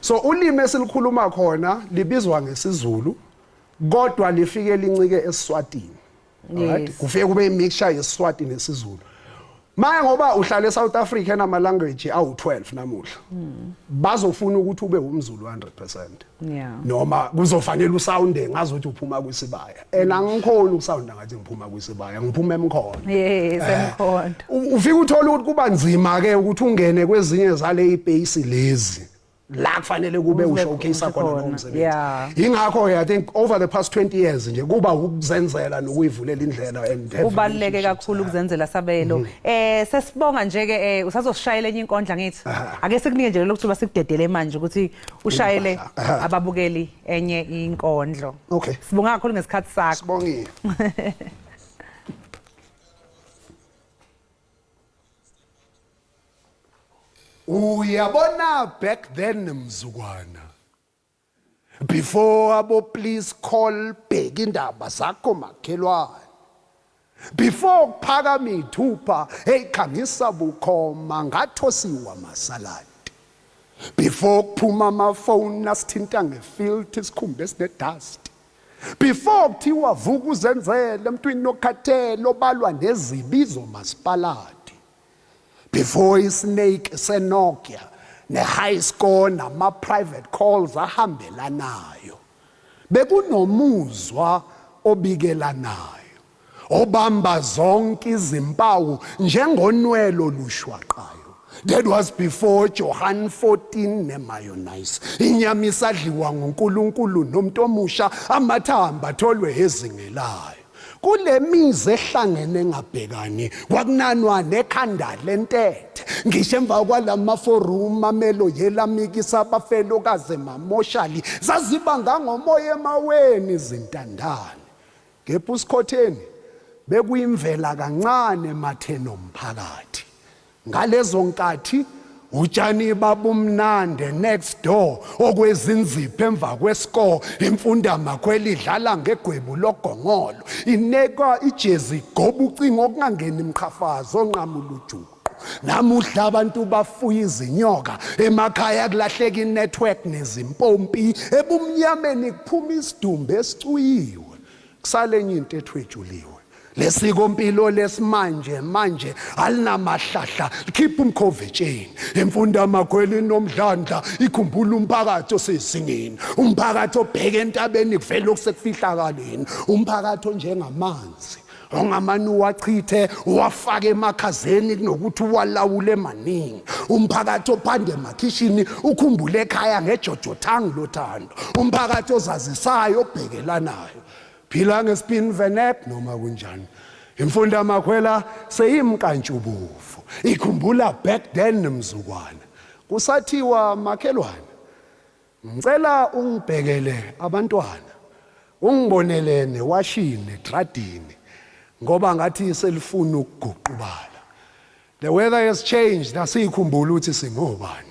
so ulimi esilikhuluma khona libizwa ngesizulu kodwa lifike lincike eSwatini right kufike kube imixture yeSwati nesizulu Maya ngoba uhlala eSouth Africa nama language awu12 namuhla. Bazofuna ukuthi ube umZulu 100%. Yeah. Noma kuzofanele usounde ngazothi uphuma kwisibaya. Angikhona ukusounda ngathi ngiphuma kwisibaya, ngiphuma emkhondo. Yes, emkhondo. Ufika uthola ukuthi kuba nzima ke ukuthi ungene kwezinye zale ibase lezi. La kufanele kube ushowcase khona nomsebenzi. Yeah. Ingakho I think over the past 20 years nje kuba ukuzenzela nokuyivulela indlela and ubaluleke kakhulu ukuzenzela sabelo. Sesibonga nje ke usazosishayela enye inkondla ngithi. Ake sikunike nje lokuthuba sikudedele manje ukuthi ushayele ababukeli enye inkondlo. Okay. Sibonga kakhulu ngesikhathi sakho. Sibongile. Uyabona back then mzukwana. Before abo please call bheka indaba zakho makhelwane. Before kuphakama ithupha hey khangisa bukhoma ngathosiwa masaladi. Before kuphuma amafoni asithinta ngefilter isikhumbe sinedust. Before kuthiwa vuka uzenzele emntwini nokhathelo obalwa nezibizo masipaladi. Before isnake seNokia ne-high score nama-private calls ahambelanayo. Bekunomuzwa obikelanayo. Obamba zonke izimpawu njengonwelo lushwaqayo. That was before John 14 ne-mayonnaise. Inyama isadliwa nguNkulunkulu nomuntu omusha amathamba atholwe ezingelayo. Kule mize ehlangene ngabhekani kwakunanwa nekhanda lentethe ngisho emva kwalama forum amelo yelamikisa abafelokazi mamoshali zazibanga ngomoya emaweni izintandane ngepha usikhotheni bekuyimvela kancane mathe nomphakathi ngalezo nkathi utshani babumnande next door okwezinzipho emva kwescore imfunda makhweli idlala ngegwebu logongolo ineka ijezi goba ucingo okungangena imqhafazo onqamula ujuqu namuhla abantu bafuya izinyoka emakhaya kulahleka inetwork nezimpompi ebumnyameni kuphuma isidumbu esicuyiwe kusale enye into ethwejuliwe lesiko mpilo lesimanje manje alinamahlahla likhipha umkhovetsheni imfunda amakhweli nomdlandla ikhumbula umphakathi osezingeni umphakathi obheka entabeni kuvela okusekufihlakaleni umphakathi onjengamanzi ongamani wachithe wafaka emakhazeni kunokuthi walawule emaningi umphakathi ophande emakhishini ukhumbule ekhaya ngejojothangi lothando umphakathi ozazisayo obhekelanayo phila ngespin venek noma kunjani imfunda amakhwela seyimkantshubufu ikhumbula back then mzukwana kusathiwa makhelwane ngicela ungibhekele abantwana ungibonele newashini edradini ngoba ngathi selifuna ukuguqubala the weather has changed nasikhumbula ukuthi singobani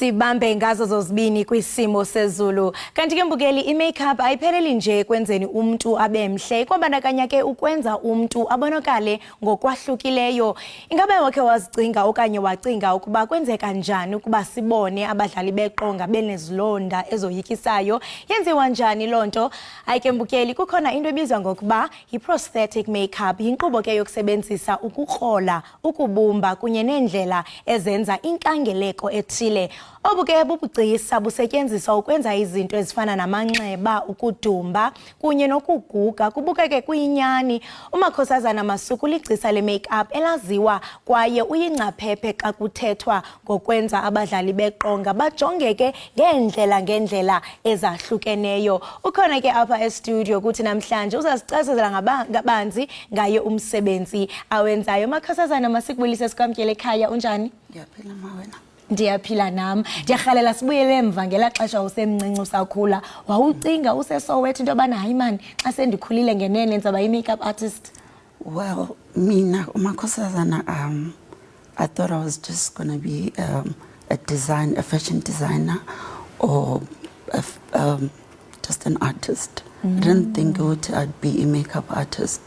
sibambe ngazo zozibini kwisimo sezulu. Kanti ke mbukeli i-makeup ayipheleli nje kwenzeni umuntu abe mhle, kwabandakanya ke ukwenza umuntu abonakale ngokwahlukileyo. Ingabe wakhe wazicinga okanye wacinga ukuba kwenzeka njani ukuba sibone abadlali beqonga benezilonda ezoyikisayo? Yenziwa njani lonto? Ayike mbukeli, kukhona into ebizwa ngokuba yi-prosthetic makeup, yinkqubo ke yokusebenzisa ukukrola, ukubumba kunye neendlela ezenza inkangeleko ethile. Obuke bubugcisa busetyenziswa ukwenza izinto ezifana namanxeba, ukudumba kunye nokuguga. Kubukeke kuyinyani. Umakhosazana Masuku ligcisa le make-up elaziwa kwaye uyingcaphephe xa kuthethwa ngokwenza abadlali beqonga bajongeke ngeendlela ezahlukeneyo. Ukhona ke apha e-studio kuthi namhlanje uzasicacizela ngabanzi ngaye umsebenzi awenzayo. Umakhosazana Masikubulise sikwamkele ekhaya, unjani? Ndiyaphila mawena. Ndiyaphila nam. Ndiyarhalela sibuyele emva ngela xesha usemncinci usakhula. Wawucinga useSoweto into yobana hayi man xa sendikhulile ngenene ndizaba yi-makeup artist? Well, mina umakhosazana I thought I was just going to be a fashion designer or just an artist. I didn't think I'd be a makeup artist.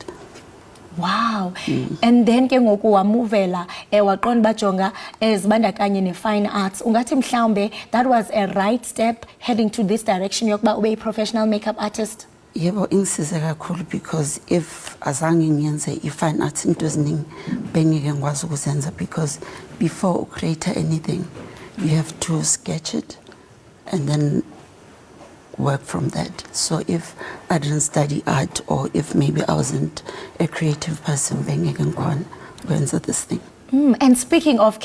Wow. And then ke ngoku wamuvela waqonda bajonga ezibandakanye ne-fine arts. Ungathi mhlawumbe that was a right step heading to this direction yokuba ube professional makeup artist? Yebo, ingisize kakhulu because if azange ngiyenze i-fine arts into eziningi bengeke ngikwazi ukuzenza, because before you create anything you have to sketch it and then work from that. So if I didn't study art, or if maybe I wasn't a creative person, bengeke ngikwenza this thing. And speaking of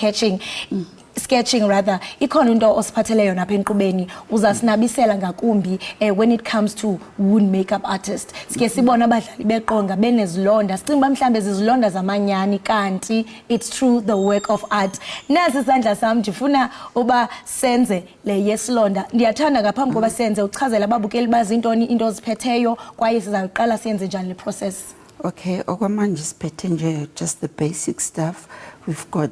sketching rather, ikhona into osiphathele yona apha enkqubeni uzasinabisela ngakumbi when it comes to wound makeup artist. Sike sibona abadlali beqonga benezilonda, sicinga uba mhlambe zizilonda zamanyani kanti it's through the work of art. Nasi isandla sam ndifuna uba senze le yesilonda. Ndiyathanda ngaphambi koba senze uchazela ababukeli bazi intoni into oziphetheyo kwaye sizawuqala siyenze njani le process. Okay, okwamanje siphethe nje just the basic stuff. We've got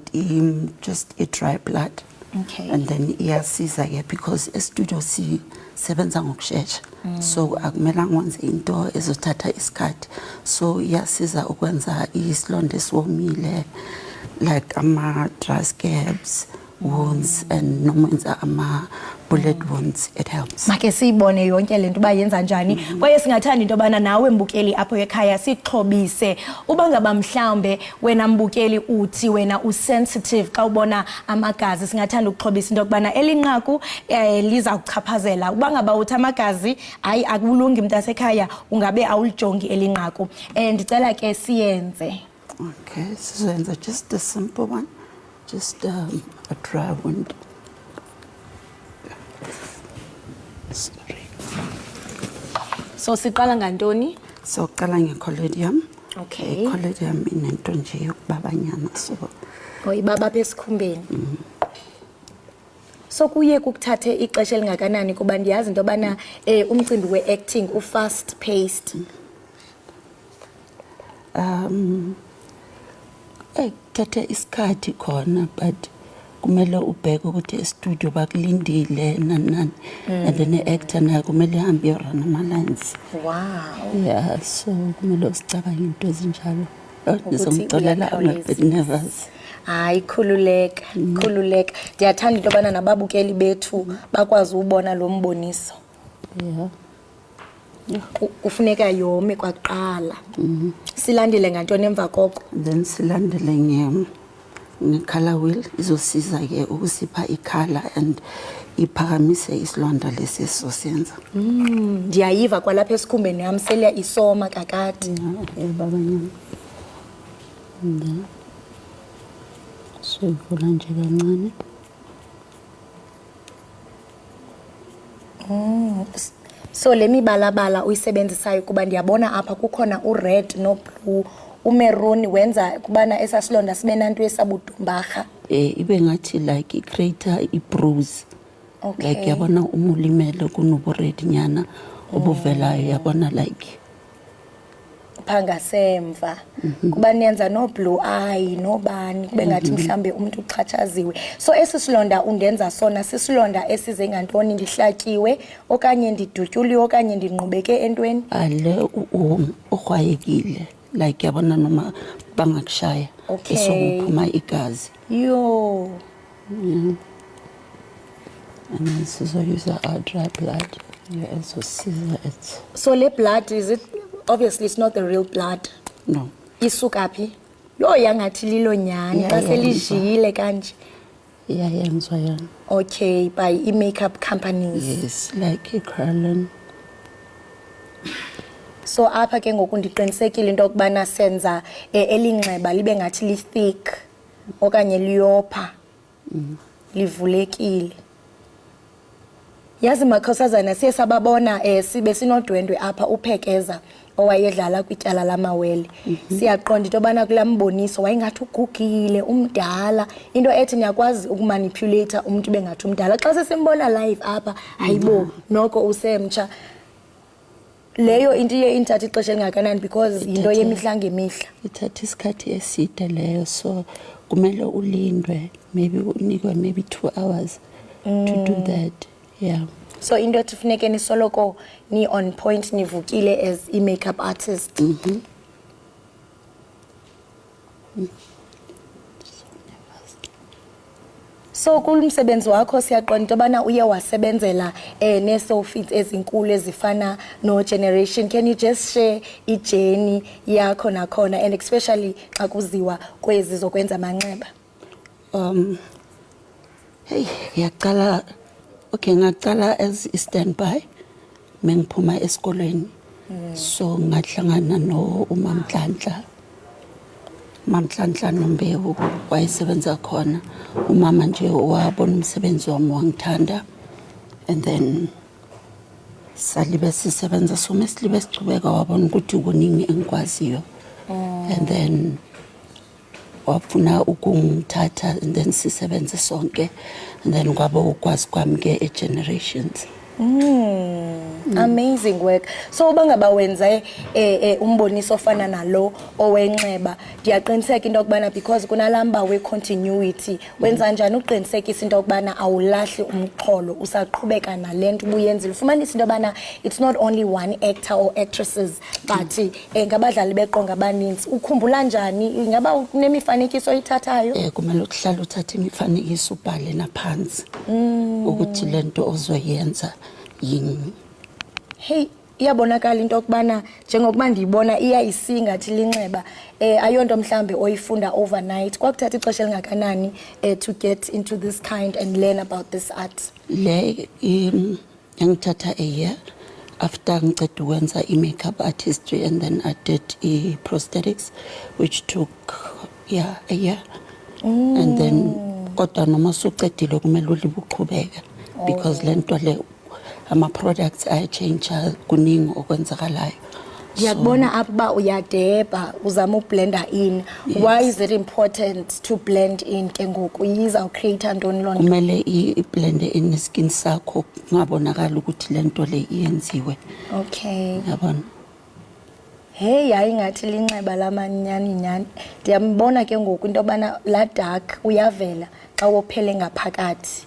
just a dry blood. Okay. And then iyasiza ke because e-studio sisebenza ngokushesha. So akumelanga wenze into ezothatha isikhathi. So iyasiza ukwenza isilonda esiwomile like ama-dry scabs, wounds, and nomenza ama-bullet wounds. It helps. Make siyibone yonke lento uba yenza njani. Kwaye singathanda into yobana nawe mbukeli apho ekhaya sixhobise uba ngaba mhlawumbe wena mbukeli uthi wena usensitive xa ubona amagazi. Singathanda ukuxhobisa into yokubana elinqaku liza kuchaphazela. Uba ngaba uthi amagazi hayi akulungi mntasekhaya ungabe awulijongi elinqaku. Ndicela ke siyenze. Okay, sizoyenza just a simple one. Just a dry wound. Sorry. So siqala ngantoni? So qala nge-collodium. Okay. I-collodium inento nje yokubabanyana, so ibaba besikhumbeni. So kuye kukuthathe ixesha elingakanani kuba ndiyazi into yobana umcimbi we-acting u-fast paced? Khethe isikhathi khona, but kumele ubheke ukuthi e-studio bakulindile nani. And then the-actor naye kumele ihambe iyorana ama-lines. Wow. Yeah, so kumele usicabange into ezinjalo. Ngizomxolela ungabe nervous. Hayi khululeka. Ndiyathanda into yobana nababukeli bethu bakwazi ubona lo mboniso. Yeah. Kufuneka yome kwaqala. Silandile ngantoni emva koko? Then silandile nge-color wheel izosiza ke ukusipha i-color and iphakamise isilonda lesi esizosenza. Ndiyayiva kwalapha esikhumbeni yami sele isoma kakade. Babanyana. Sivula nje kancane. So le mibalabala uyisebenzisayo kuba ndiyabona apha kukhona u-red no-blue, umaroon wenza kubana esasilonda sibe nanto esabudumbarha. Ibe ngathi like i-creator i-bruise. Okay. Like yabona umulimele kunobu-red nyana obuvelayo yabona like. apha ngasemva kuba niyenza no blue eye nobani kube ngathi mhlambe umuntu uchatshaziwe. So esisilonda undenza sona sisilonda esize ngantoni, ndihlatyiwe okanye ndidutyuliwe okanye ndinqubeke entweni? Ale ukhwayekile like yabona noma bangakushaya esokuphuma igazi. Yo. And then sizoyuza our dry blood. Yeah, so le blood, is it, obviously it's not the real blood? No. Isuka phi? Yo yangathi lilo nyani xa selijiyile kanje. Iyayenzwa yona. Okay, by makeup companies. Yes, like Ekhaya. So apha ke ngoku ndiqinisekile into yokubana senza elinxeba libe ngathi li thick okanye liyopha. Livulekile. Yazi makhosazana siye sababona sibe sinodwendwe apha uphekeza owayedlala kwityala lamawele. Siyaqonda into yobana kulaa mboniso wayengathi ugugile umdala, into ethi niyakwazi ukumanipulate umuntu bengathi umdala. Xa sesimbona live apha hayibo noko usemtsha. Leyo into iye inthatha ixesha elingakanani because into yemihla ngemihla. Ithatha isikhathi eside leyo, so kumele ulindwe, maybe unikwe maybe 2 hours to do that. Yeah. So into ethi funeke nisoloko ni on point nivukile as a makeup artist. So kulumsebenzi wakho siyaqonda into bana uye wasebenzela ne-soffits ezinkulu ezifana no Generation. Can you just share i-journey yakho nakhona and especially xa kuziwa kwezi zokwenza amanxeba? Hey, ngiyaqala ngaqala as i-standby mengiphuma esikoleni. So ngahlangana no uMamhlanhla. Mamhlanhla Nombewu wayesebenza khona. Umama nje wabona umsebenzi wami wangithanda. And then salibe sisebenza so mesilibe sichubeka wabona ukuthi kuningi engikwaziyo. And then wafuna ukungithatha and then sisebenze sonke. And then kwaba ukwazi kwami ke e-Generations. Amazing work. So bangaba wenza umboniso ofana nalo owenxeba, ndiyaqiniseka into yokubana because kunalamba we continuity wenza njani uqinisekisa into yokubana awulahli umxholo usaqhubeka nalento ubuyenzile. Ufumanisa into yokubana it's not only one actor or actresses but ngabadlali beqonga abaninzi. Ukhumbula njani ingaba unemifanekiso oyithathayo? Kumele ukuhlala uthathe imifanekiso ubhale naphansi ukuthi lento ozoyenza yini. Hey, iyabonakala into yokubana njengokuba ndiyibona iyayisingathi linxeba ayonto mhlambe oyifunda overnight. Kwakuthatha ixesha elingakanani to get into this kind and learn about this art? Le yangithatha a year after ngiceda ukwenza i-makeup artistry, and then I did prosthetics which took a year. And then kodwa noma sucedile kumele ulibuqhubeka because lento le ama products ayachange kuningi okwenzakalayo. Ngiyakubona apha uyadeba uzama ublender in. Why is it important to blend in ke ngoku? Yiza ucreate ntoni lona? Kumele iblende in skin sakho ngabonakala ukuthi lento le iyenziwe. Okay. Yabona. Hey, hayi ngathi linxeba lamanyani nyani. Ndiyambona ke ngoku into bana la dark uyavela xa wophele ngaphakathi.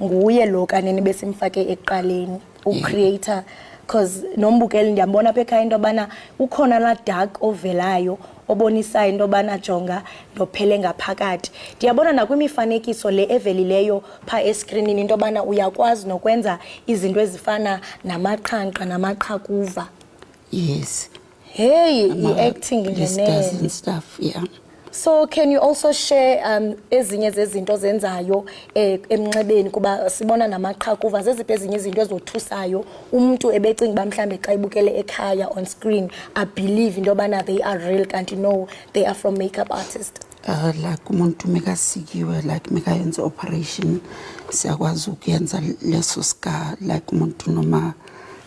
Nguye lo kanene besimfake eqaleni ucreator because nombukeli ndiyambona apha ekhaya into bana ukhona la dark ovelayo obonisayo into bana jonga ndophele ngaphakathi. Ndiyabona nakwimifanekiso le evelileyo pha escreenini into bana uyakwazi nokwenza izinto ezifana namaqhanqa namaqhakuva. Yes. Hey, acting in the and stuff, yeah. So can you also share ezinye zezinto zenzayo emnxebeni kuba sibona namaqhakuva zeziphi ezinye izinto ezothusayo umuntu ebecinga bamhlambe xa ibukele ekhaya on screen I believe into bana they are real kanti no they are from makeup artist? Like umuntu mekasikiwe like mekayenza operation siyakwazi ukuyenza leso scar like umuntu noma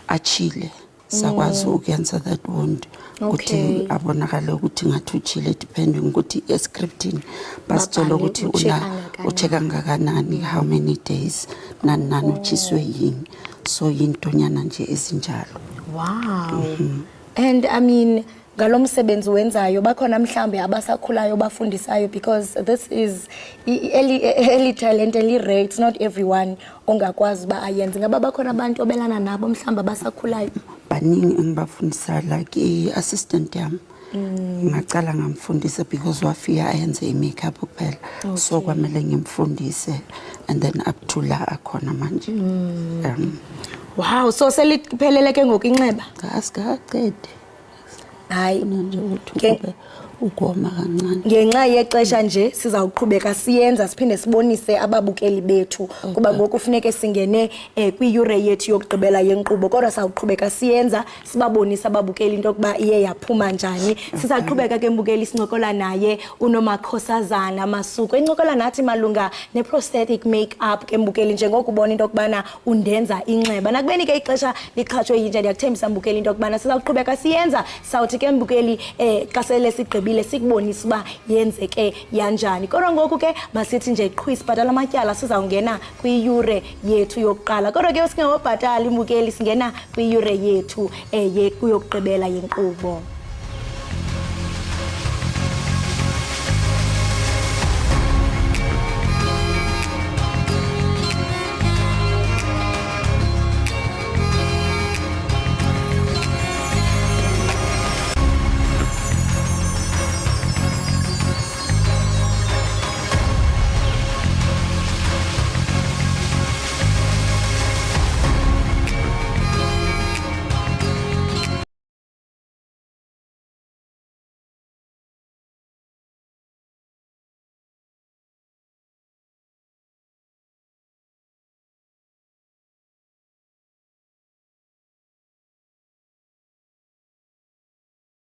achile sakwazi ukuyenza that wound ukuthi abonakala ukuthi ngathi uchile depending ukuthi escripting basithola ukuthi ucheka ngakanani how many days nani uchiswe yini so yintonyana nje ezinjalo. Wow. And I mean ngalomsebenzi wenzayo bakhona mhlambe abasakhulayo bafundisayo because this is early talent early rate. It's not everyone ongakwazi ba ayenze. Ngaba bakhona abantu obelana nabo mhlambe abasakhulayo? Baningi engibafundisa like assistant yami. Ngacala ngamfundisa because wafika ayenze i-makeup kuphela. So kwamele ngimfundise and then up to la akhona manje. Wow, so seliphelele ke ngokunxeba? Asicede. Hayi nje uthi ukoma kancane. Ngenxa yexesha nje sizawuqhubeka siyenza siphinde sibonise ababukeli bethu kuba ngoku kufuneke singene kwi-yure yethu yokugqibela yenkqubo kodwa sawuqhubeka siyenza sibabonisa ababukeli into yokuba iye yaphuma njani. Sizaqhubeka ke mbukeli sincokola naye uNomakhosazana Masuku encokola nathi malunga ne-prosthetic make-up ke mbukeli njengokubona into yokubana undenza inxeba nakubeni ke ixesha liqhatshwe yinja ndiyakuthembisa mbukeli into yokubana sizawuqhubeka siyenza sawuthi ke mbukeli xa sele sigqibile sikubonisa uba yenzeke yanjani kodwa ngoku ke masithi nje qhwi sibhatala amatyala sizawungena kwiyure yethu yokuqala kodwa ke singawubhatali mbukeli singena kwiyure yethu yokugqibela yenkqubo.